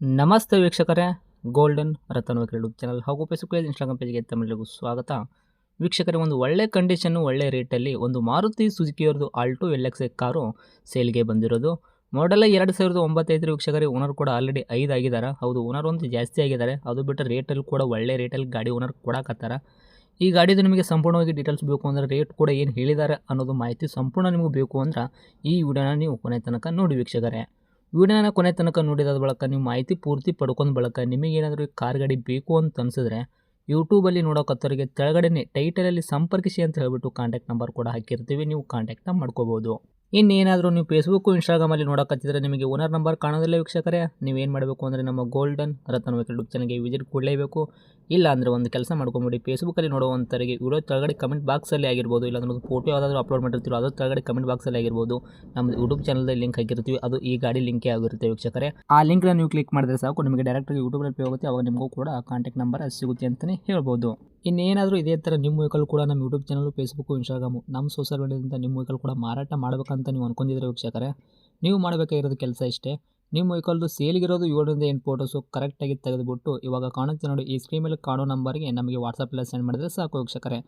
ನಮಸ್ತೆ ವೀಕ್ಷಕರೇ, golden Ratan YouTube channel ಹಾಗೂ ಫೇಸ್ಬುಕ್ ಪೇಜ್, ಇನ್ಸ್ಟಾಗ್ರಾಮ್ ಪೇಜ್ಗೆ ತಮ್ಮೆಲ್ಲರಿಗೂ ಸ್ವಾಗತ. ವೀಕ್ಷಕರೇ, ಒಂದು ಒಳ್ಳೆ ಕಂಡೀಷನ್ನು ಒಳ್ಳೆ ರೇಟಲ್ಲಿ ಒಂದು ಮಾರುತಿ ಸುಜುಕಿಯವ್ರದ್ದು ಆಲ್ಟೋ LX ಕಾರು ಸೇಲ್ಗೆ ಬಂದಿರೋದು. ಮಾಡೆಲ್ 2009 ಐತ್ರಿ ವೀಕ್ಷಕರೇ. ಓನರ್ ಕೂಡ ಆಲ್ರೆಡಿ 5 ಆಗಿದ್ದಾರೆ. ಹೌದು, ಓನರ್ ಒಂದು ಜಾಸ್ತಿ ಆಗಿದ್ದಾರೆ. ಅದು ಬಿಟ್ಟರೆ ರೇಟಲ್ಲಿ ಕೂಡ ಒಳ್ಳೆ ರೇಟಲ್ಲಿ ಗಾಡಿ ಓನರ್ ಕೊಡಕತ್ತಾರ. ಈ ಗಾಡಿದು ನಿಮಗೆ ಸಂಪೂರ್ಣವಾಗಿ ಡೀಟೇಲ್ಸ್ ಬೇಕು ಅಂದರೆ, ರೇಟ್ ಕೂಡ ಏನು ಹೇಳಿದ್ದಾರೆ ಅನ್ನೋದು ಮಾಹಿತಿ ಸಂಪೂರ್ಣ ನಿಮಗೆ ಬೇಕು ಅಂದ್ರೆ ಈ ವಿಡಿಯೋನ ನೀವು ಕೊನೆ ತನಕ ನೋಡಿ ವೀಕ್ಷಕರೇ. ವಿಡಿಯೋನ ಕೊನೆ ತನಕ ನೋಡಿದ ಬಳಿಕ ನೀವು ಮಾಹಿತಿ ಪೂರ್ತಿ ಪಡ್ಕೊಂಡ ಬಳಿಕ ನಿಮಗೇನಾದರೂ ಈ ಕಾರ್ ಗಾಡಿ ಬೇಕು ಅಂತ ಅನಿಸಿದ್ರೆ ಯೂಟ್ಯೂಬಲ್ಲಿ ನೋಡೋಕತ್ತವರಿಗೆ ಕೆಳಗಡೆನೆ ಟೈಟಲಲ್ಲಿ ಸಂಪರ್ಕಿಸಿ ಅಂತ ಹೇಳಿಬಿಟ್ಟು ಕಾಂಟ್ಯಾಕ್ಟ್ ನಂಬರ್ ಕೂಡ ಹಾಕಿರ್ತೀವಿ, ನೀವು ಕಾಂಟ್ಯಾಕ್ಟ್ನ ಮಾಡ್ಕೋಬೋದು. ಇನ್ನೇನಾದರೂ ನೀವು ಫೇಸ್ಬುಕ್ಕು ಇನ್ಸ್ಟಾಗ್ರಾಮಲ್ಲಿ ನೋಡೋಕತ್ತಿದ್ರೆ ನಿಮಗೆ ಓನರ್ ನಂಬರ್ ಕಾಣೋದಿಲ್ಲ ವೀಕ್ಷಕರೇ, ನೀವೇನು ಮಾಡಬೇಕು ಅಂದರೆ ನಮ್ಮ ಗೋಲ್ಡನ್ ರತನ್ ಯೂಟ್ಯೂಬ್ ಚಾನಲ್ಗೆ ವಿಸಿಟ್ ಕೊಡಲೇಬೇಕು. ಇಲ್ಲ ಅಂದರೆ ಒಂದು ಕೆಲಸ ಮಾಡ್ಕೊಂಬಿಡಿ, ಫೇಸ್ಬುಕ್ಕಲ್ಲಿ ನೋಡುವಂಥವರಿಗೆ ವಿಡಿಯೋ ಕೆಳಗಡೆ ಕಮೆಂಟ್ ಬಾಕ್ಸಲ್ಲಿ ಆಗಿರ್ಬೋದು, ಇಲ್ಲಾಂದ್ರೆ ಒಂದು ಫೋಟೋ ಯಾವುದಾದ್ರೂ ಅಪ್ಲೋಡ್ ಮಾಡಿರ್ತೀರೋ ಅದ್ರ ಕೆಳಗಡೆ ಕಮೆಂಟ್ ಬಾಕ್ಸಲ್ಲಿ ಆಗಿರ್ಬೋದು, ನಮ್ಮ ಯೂಟ್ಯೂಬ್ ಚಾನಲ್ದಲ್ಲಿ ಲಿಂಕ್ ಹಾಕಿರ್ತೀವಿ, ಅದು ಈ ಗಾಡಿ ಲಿಂಕೇ ಆಗಿರುತ್ತೆ ವೀಕ್ಷಕರೇ. ಆ ಲಿಂಕ್ನ ನೀವು ಕ್ಲಿಕ್ ಮಾಡಿದ್ರೆ ಸಾಕು, ನಿಮಗೆ ಡೈರೆಕ್ಟಾಗಿ ಯೂಟ್ಯೂಬಲ್ಲಿ ಪೇ ಹೋಗುತ್ತೆ. ಅವಾಗ ನಿಮಗೂ ಕೂಡ ಕಾಂಟ್ಯಾಕ್ಟ್ ನಂಬರ್ ಸಿಗುತ್ತೆ ಅಂತಲೇ ಹೇಳ್ಬೋದು. ಇನ್ನೇನಾದರೂ ಇದೇ ಥರ ನಿಮ್ಮ ವೆಹಿಕಲ್ ಕೂಡ ನಮ್ಮ ಯೂಟ್ಯೂಬ್ ಚಾನಲ್, ಫೇಸ್ಬುಕ್ಕು, ಇನ್ಸ್ಟಾಗ್ರಾಮು, ನಮ್ಮ ಸೋಷಿಯಲ್ ಮೀಡಿಯಾದಿಂದ ನಿಮ್ಮ ವೆಹಿಕಲ್ ಕೂಡ ಮಾರಾಟ ಮಾಡಬೇಕಂತ ನೀವು ಅನ್ಕೊಂಡಿದ್ರೆ ವೀಕ್ಷಕರೇ, ನೀವು ಮಾಡಬೇಕಾಗಿರೋದು ಕೆಲಸ ಇಷ್ಟೇ. ನಿಮ್ಮ ವೆಹಿಕಲ್ದು ಸೇಲ್ಗಿರೋದು 7ರಿಂದ 8 ಫೋಟೋಸು ಕರೆಕ್ಟಾಗಿ ತೆಗೆದುಬಿಟ್ಟು ಇವಾಗ ಕಾಣುತ್ತೆ ನೋಡಿ, ಈ ಸ್ಕ್ರೀನ್ ಮೇಲೆ ಕಾಣೋ ನಂಬರ್ಗೆ ನಮಗೆ ವಾಟ್ಸಪ್ಪಲ್ಲಿ ಸೆಂಡ್ ಮಾಡಿದರೆ ಸಾಕು ವೀಕ್ಷಕರೇ.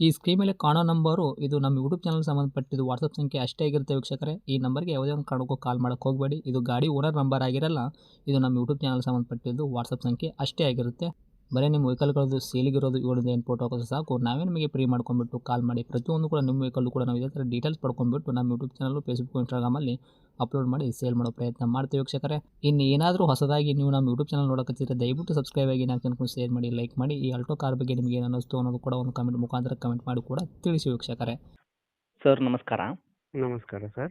ಈ ಸ್ಕ್ರೀನ್ ಮೇಲೆ ಕಾಣೋ ನಂಬರು ಇದು ನಮ್ಮ ಯೂಟ್ಯೂಬ್ ಚಾನಲ್ ಸಂಬಂಧಪಟ್ಟಿದ್ದು ವಾಟ್ಸಪ್ ಸಂಖ್ಯೆ ಅಷ್ಟೇ ಆಗಿರುತ್ತೆ ವೀಕ್ಷಕರೇ. ಈ ನಂಬರ್ಗೆ ಯಾವುದೇ ಒಂದು ಕಾರಣಕ್ಕೂ ಕಾಲ್ ಮಾಡೋಕ್ಕೆ ಹೋಗಬೇಡಿ. ಇದು ಗಾಡಿ ಓನರ್ ನಂಬರ್ ಆಗಿರಲ್ಲ, ಇದು ನಮ್ಮ ಯೂಟ್ಯೂಬ್ ಚಾನಲ್ ಸಂಬಂಧಪಟ್ಟಿದ್ದು ವಾಟ್ಸಪ್ ಸಂಖ್ಯೆ ಅಷ್ಟೇ ಆಗಿರುತ್ತೆ. ಬರೀ ನಿಮ್ಮ ವೆಹಿಕಲ್ಗಳದ್ದು ಸೇಲಿಗಿರೋದು 7ರಿಂದ 8 ಫೋಟೋ ಹಾಕೋದು ಸಾಕು, ನಾವೇ ನಿಮಗೆ ಫ್ರೀ ಮಾಡ್ಕೊಂಡ್ಬಿಟ್ಟು ಕಾಲ್ ಮಾಡಿ ಪ್ರತಿಯೊಂದು ಕೂಡ ನಿಮ್ಮ ವೆಹಿಕಲ್ಲು ಕೂಡ ನಾವು ಇದೇ ಥರ ಡೀಟೇಲ್ಸ್ ಪಡ್ಕೊಂಡ್ಬಿಟ್ಟು ನಮ್ಮ ಯೂಟ್ಯೂಬ್ ಚಾನಲ್, ಫೇಸ್ಬುಕ್, ಇನ್ಸ್ಟಾಗ್ರಾಮಲ್ಲಿ ಅಪ್ಲೋಡ್ ಮಾಡಿ ಸೇಲ್ ಮಾಡೋ ಪ್ರಯತ್ನ ಮಾಡ್ತೀವಿ ವೀಕ್ಷಕರೇ. ಇನ್ನು ಏನಾದರೂ ಹೊಸದಾಗಿ ನೀವು ನಮ್ಮ ಯೂಟ್ಯೂಬ್ ಚಾನಲ್ ನೋಡೋಕತ್ತಿದ್ರೆ ದಯವಿಟ್ಟು ಸಬ್ಸ್ಕ್ರೈಬ್ ಆಗಿ, ನಾಲ್ಕು ಜನಕ್ಕೂ ಶೇರ್ ಮಾಡಿ, ಲೈಕ್ ಮಾಡಿ. ಈ ಆಲ್ಟೋ ಕಾರ್ ಬಗ್ಗೆ ನಿಮಗೆ ಏನು ಅನ್ನಿಸ್ತು ಅನ್ನೋದು ಕೂಡ ಒಂದು ಕಮೆಂಟ್ ಮುಖಾಂತರ ಕಮೆಂಟ್ ಮಾಡಿ ಕೂಡ ತಿಳಿಸಿ ವೀಕ್ಷಕರೇ. ಸರ್ ನಮಸ್ಕಾರ. ನಮಸ್ಕಾರ ಸರ್.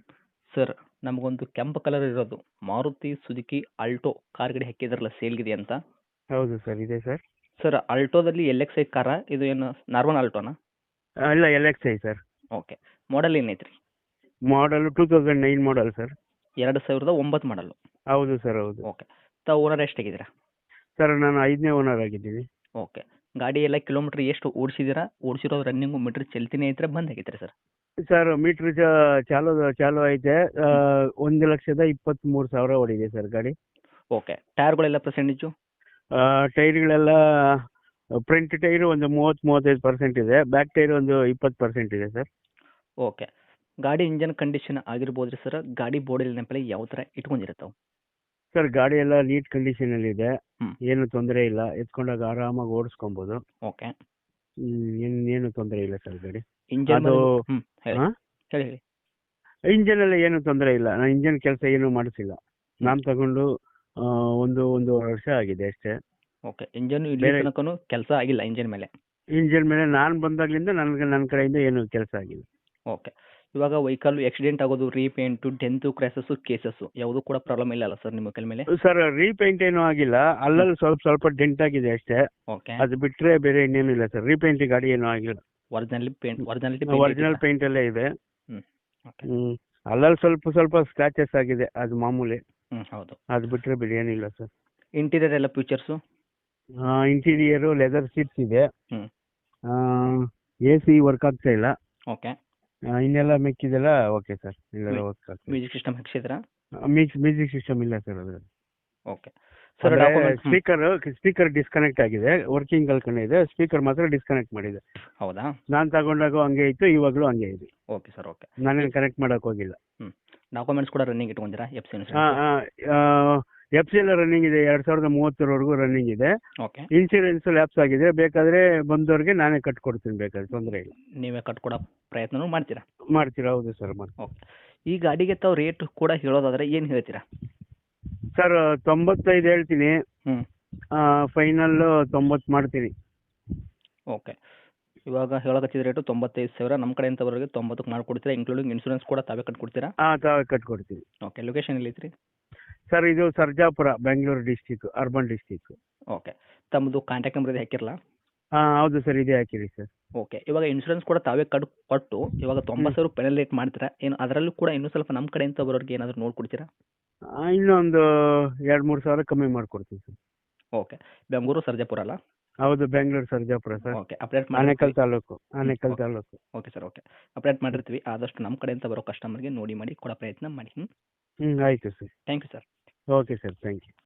ಸರ್, ನಮಗೊಂದು ಕೆಂಪು ಕಲರ್ ಇರೋದು ಮಾರುತಿ ಸುಜುಕಿ ಆಲ್ಟೋ ಕಾರ್ ಗಾಡಿ ಹಾಕಿದ್ರಲ್ಲ ಸೇಲ್ಗಿದೆ ಅಂತ. ಹೌದು ಸರ್, ಇದೆ ಸರ್. ಸರ್, ಆಲ್ಟೋದಲ್ಲಿ LX ಕಾರ, ಇದು ಏನು ನಾರ್ಮಲ್ ಆಲ್ಟೋನಾ? ಇಲ್ಲ, LXi ಸರ್. ಓಕೆ. ಮಾಡೆಲ್ ಏನೈತ್ರಿ? ಮಾಡಲ್ 2009 ಮಾಡಲ್ ಸರ್. 2009 ಮಾಡಲು. ಹೌದು ಸರ್, ಹೌದು. ಓಕೆ. ತಾವು ಓನರ್ ಎಷ್ಟಾಗಿದ್ದೀರಾ? ಸರ್, ನಾನು 5ನೇ ಓನರ್ ಆಗಿದ್ದೀನಿ. ಓಕೆ. ಗಾಡಿ ಎಲ್ಲ ಕಿಲೋಮೀಟ್ರ್ ಎಷ್ಟು ಓಡಿಸಿದ್ದೀರಾ? ಓಡಿಸಿರೋದು ರನ್ನಿಂಗು ಮೀಟ್ರ್ ಚಲ್ತಿನೇ ಐತ್ರೆ ಬಂದ್ ಆಗೈತ್ರಿ ಸರ್? ಸರ್, ಮೀಟ್ರ್ ಚಾಲು ಐತೆ. 1,23,000 ಓಡಿದೆ ಸರ್ ಗಾಡಿ. ಓಕೆ. ಟೈರ್ಗಳೆಲ್ಲ ಪರ್ಸೆಂಟೇಜು? ಟೈರ್ಗಳೆಲ್ಲ ಫ್ರಂಟ್ ಟೈರ್ ಒಂದು 30-35% ಇದೆ, ಬ್ಯಾಕ್ ಟೈರ್ ಒಂದು 20% ಇದೆ ಸರ್. ಓಕೆ. ಗಾಡಿ ಇಂಜನ್ ಕಂಡೀಷನ್ ಆಗಿರ್ಬೋದ್ರಿ ಸರ್? ಗಾಡಿ ಬಾಡಿ ನೆನಪಲ್ಲಿ ಯಾವ ಥರ ಇಟ್ಕೊಂಡಿರ್ತಾವೆ? ಸರ್, ಗಾಡಿ ಎಲ್ಲ ನೀಟ್ ಕಂಡೀಷನಲ್ಲಿ ಇದೆ, ಹ್ಮ್. ಏನು ತೊಂದರೆ ಇಲ್ಲ, ಎತ್ಕೊಂಡಾಗ ಆರಾಮಾಗಿ ಓಡಿಸ್ಕೊಬೋದು. ಓಕೆ. ಏನು ತೊಂದರೆ ಇಲ್ಲ ಸರ್ ಗಾಡಿ. ಇಂಜನ್ ಅದು ಹೇಳಿ ಹಾಂ, ಹೇಳಿ ಹೇಳಿ. ಇಂಜನ್ ಎಲ್ಲ ಏನು ತೊಂದರೆ ಇಲ್ಲ. ನಾನು ಇಂಜನ್ ಕೆಲಸ ಏನು ಮಾಡಿಸಿಲ್ಲ. ನಾನು ತಗೊಂಡು ಒಂದೂವರೆ ವರ್ಷ ಆಗಿದೆ ಅಷ್ಟೇ. ಓಕೆ. ಇಂಜನ್ ಇಲ್ಲಿ ಬೇರೆ- ತನಕನೂ ಕೆಲಸ ಆಗಿಲ್ಲ ಇಂಜನ್ ಮೇಲೆ? ಇಂಜನ್ ಮೇಲೆ ನಾನು ಬಂದಾಗ್ಲಿಂದ ನನ್ನ ಕಡೆಯಿಂದ ಏನು ಕೆಲಸ ಆಗಿಲ್ಲ. ಓಕೆ. ಇವಾಗ ವೆಹಿಕಲ್ ಆಕ್ಸಿಡೆಂಟ್ ಆಗೋದು, ರೀಪೇಂಟು, ಡೆಂತು, ಕ್ರ್ಯಾಸಸ್ಸು, ಕೇಸಸ್ಸು ಯಾವುದೂ ಕೂಡ ಪ್ರಾಬ್ಲಮ್ ಇಲ್ಲ ಅಲ್ಲ ಸರ್ ನಿಮ್ಮ ವೆಹಿಕಲ್ ಮೇಲೆ? ಸರ್, ರೀಪೇಂಟ್ ಏನೂ ಆಗಿಲ್ಲ, ಅಲ್ಲಲ್ಲಿ ಸ್ವಲ್ಪ ಡೆಂಟ್ ಆಗಿದೆ ಅಷ್ಟೇ. ಓಕೆ. ಅದು ಬಿಟ್ಟರೆ ಬೇರೆ ಇನ್ನೇನು ಇಲ್ಲ ಸರ್. ರೀಪೇಂಟ್ ಗಾಡಿ ಏನೂ ಆಗಿಲ್ಲ. ಒರಿಜಿನಲ್ ಪೇಂಟ್ ಅಲ್ಲೇ ಇದೆ. ಓಕೆ. ಅಲ್ಲಲ್ಲಿ ಸ್ವಲ್ಪ ಸ್ಕ್ರಾಚಸ್ ಆಗಿದೆ, ಅದು ಮಾಮೂಲಿ. ಹೌದು. ಅದು ಬಿಟ್ಟರೆ ಬೇರೆ ಏನಿಲ್ಲ ಸರ್. ಇಂಟೀರಿಯರ್ ಎಲ್ಲ ಫ್ಯೂಚರ್ಸು? ಇಂಟೀರಿಯರು ಲೆದರ್ ಸೀಟ್ಸ್ ಇದೆ. ಹ್ಮ್. AC ವರ್ಕ್ ಆಗ್ತಾ ಇಲ್ಲ. ಓಕೆ. ಇನ್ನೆಲ್ಲ ಮಿಕ್ಕಿದೆಲ್ಲ ಓಕೆ ಸರ್, ಇಲ್ಲೆಲ್ಲ ವರ್ಕ್ ಆಗ್ತದೆ. ಮ್ಯೂಸಿಕ್ ಸಿಸ್ಟಮ್ ಹಾಕ್ಸಿದ್ರಾ? ಮ್ಯೂಸಿಕ್ ಸಿಸ್ಟಮ್ ಇಲ್ಲ ಸರ್ ಅದರಲ್ಲಿ. ಓಕೆ. ಸರ್, ಸ್ಪೀಕರ್ ಡಿಸ್ಕನೆಕ್ಟ್ ಆಗಿದೆ, ವರ್ಕಿಂಗ್ ಕಲ್ಕೊಂಡೆ ಇದೆ, ಸ್ಪೀಕರ್ ಮಾತ್ರ ಡಿಸ್ಕನೆಕ್ಟ್ ಮಾಡಿದೆ. ಹೌದಾ? ನಾನು ತಗೊಂಡಾಗ ಹಂಗೆ ಇತ್ತು, ಇವಾಗಲೂ ಹಂಗೆ ಇದೆ. Okay sir. ಓಕೆ. ನಾನೇನು ಕನೆಕ್ಟ್ ಮಾಡಕ್ ಹೋಗಿಲ್ಲ. ಡಾಕ್ಯುಮೆಂಟ್ಸ್ ಕೂಡ ರನ್ನಿಂಗ್ ಇಟ್ಕೊಂಡಿರಾ? FC FC ಎಲ್ಲ ರನ್ನಿಂಗ್ ಇದೆ, 2030ವರೆಗೂ ರನ್ನಿಂಗ್ ಇದೆ. ಓಕೆ. ಇನ್ಶೂರೆನ್ಸ್ ಲ್ಯಾಪ್ಸ್ ಆಗಿದೆ, ಬೇಕಾದ್ರೆ ಬಂದವ್ರಿಗೆ ನಾನೇ ಕಟ್ಕೊಡ್ತೀನಿ, ಬೇಕಾದ್ರೆ ತೊಂದರೆ ಇಲ್ಲ. ನೀವೇ ಕಟ್ಕೊಡೋ ಪ್ರಯತ್ನನೂ ಮಾಡ್ತೀರಾ? ಮಾಡ್ತೀರಾ? ಹೌದು ಸರ್, ಮಾಡ್ತೀನಿ. ಓಕೆ. ಈ ಗಾಡಿಗೆ ತಾವು ರೇಟ್ ಕೂಡ ಹೇಳೋದಾದ್ರೆ ಏನು ಹೇಳ್ತೀರಾ? ಸರ್, 95 ಹೇಳ್ತೀನಿ. ಫೈನಲ್ 90 ಮಾಡ್ತೀನಿ. ಓಕೆ. ಇವಾಗ ಹೇಳಕತ್ತಿದ ರೇಟು 95,000, ನಮ್ಮ ಕಡೆಯಿಂದ ಬರೋರಿಗೆ 90ಕ್ಕೆ ಮಾಡ್ಕೊಡ್ತೀರಾ, ಇನ್ಕ್ಲೂಡಿಂಗ್ ಇನ್ಶೂರೆನ್ಸ್ ಕೂಡ ತಾವೇ ಕಟ್ಕೊಡ್ತೀರಾ? ತಾವೇ ಕಟ್ಕೊಡ್ತೀನಿ. ಓಕೆ. ಲೊಕೇಶನ್ ಎಲ್ಲೈತ್ರಿ? ಸರ್, ಇದು Sarjapur, Bengaluru district, urban district. Okay. ತಮ್ಮದು ಕಾಂಟ್ಯಾಕ್ಟ್ ನಂಬರ್ ಇದೆ ಹಾಕಿರಲ್ಲ? ಹೌದು ಸರ್, ಇದೇ ಹಾಕಿರಿ ಸರ್. ಓಕೆ. ಇವಾಗ ಇನ್ಶೂರೆನ್ಸ್ ಕೂಡ ತಾವೇ ಕೊಟ್ಟು ಇವಾಗ 90,000 ಪೆನಲ್ ರೇಟ್ ಮಾಡ್ತೀರಾ ಏನು? ಅದರಲ್ಲೂ ಕೂಡ ಇನ್ನೂ ಸ್ವಲ್ಪ ನಮ್ಮ ಕಡೆಯಿಂದ ಬರೋರಿಗೆ ಏನಾದರೂ ನೋಡ್ಕೊಡ್ತೀರಾ? ಇನ್ನೊಂದು 2-3 ಸಾವಿರ ಕಮ್ಮಿ ಮಾಡ್ಕೊಡ್ತೀನಿ ಸರ್. ಓಕೆ. ಬೆಂಗಳೂರು ಸರ್ಜಾಪುರ ಅಲ್ಲ? ಹೌದು, Bengaluru Sarjapura sir. Okay. Update Anekal ಮಾಡಿ. Taluk. Okay sir. Okay. Update ಮಾಡಿರ್ತೀವಿ, ಆದಷ್ಟು ನಮ್ಮ ಕಡೆಯಿಂದ ಬರೋ ಕಸ್ಟಮರ್ಗೆ ನೋಡಿ ಮಾಡಿ ಕೊಡೋ ಪ್ರಯತ್ನ ಮಾಡಿ. ಆಯಿತು sir. Thank you sir. Okay sir, thank you.